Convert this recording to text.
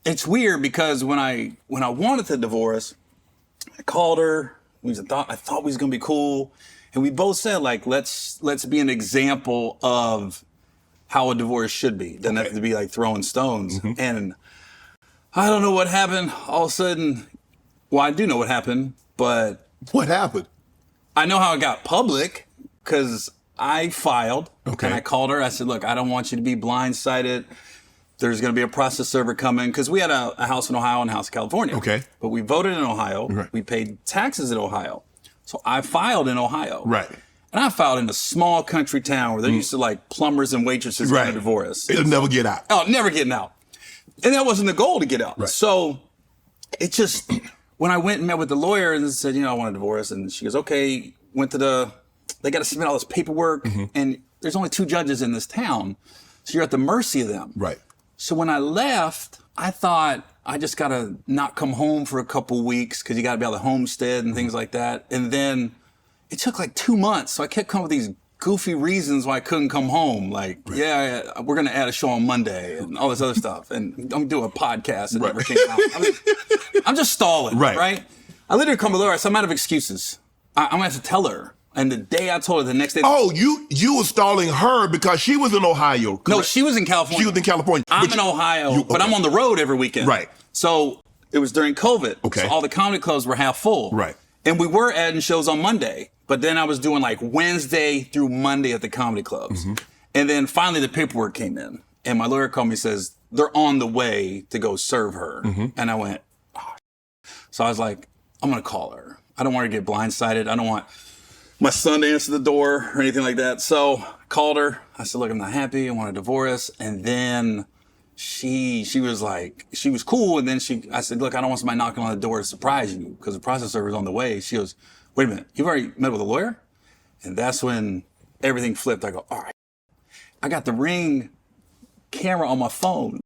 it's weird because when I wanted the divorce, I called her. I thought we was gonna be cool, and we both said like let's be an example of how a divorce should be. Doesn't have to be like throwing stones. And I don't know what happened. All of a sudden, well, I do know what happened, but What happened? I know how it got public because I filed. Okay. And I called her. I said, look, I don't want you to be blindsided. There's going to be a process server coming because we had a house in Ohio and a house in California. Okay. But we voted in Ohio. Right. We paid taxes in Ohio. So I filed in Ohio. Right. And I filed in a small country town where they're used to like plumbers and waitresses Right. getting a divorce. It'll never get out. Oh, never getting out. And that wasn't the goal to get out. Right. So it just, when I went and met with the lawyer and said, I want a divorce. And she goes, okay, they got to submit all this paperwork. And there's only 2 judges in this town. So you're at the mercy of them. Right. So when I left, I thought I just got to not come home for a couple weeks because you got to be able to homestead and things like that. And then it took like 2 months. So I kept coming with these goofy reasons why I couldn't come home. Like, yeah, we're going to add a show on Monday and all this other stuff. And I'm going to do a podcast and everything. I'm just stalling, right? I literally come to Laura. So I'm out of excuses. I'm going to have to tell her. And the day I told her, the next day. Oh, you were stalling her because she was in Ohio. Correct? No, she was in California. She was in California. I'm in Ohio, but I'm on the road every weekend. Right. So it was during COVID. Okay. So all the comedy clubs were half full. Right. And we were adding shows on Monday, but then I was doing like Wednesday through Monday at the comedy clubs. And then finally the paperwork came in and my lawyer called me and says, they're on the way to go serve her. And I went, oh. So I was like, I'm going to call her. I don't want her to get blindsided. I don't want my son to answer the door or anything like that. So I called her. I said, look, I'm not happy. I want a divorce. And then she was like, she was cool. And then I said, look, I don't want somebody knocking on the door to surprise you because the process server is on the way. She goes, wait a minute, you've already met with a lawyer? And that's when everything flipped. I go, all right. I got the Ring camera on my phone.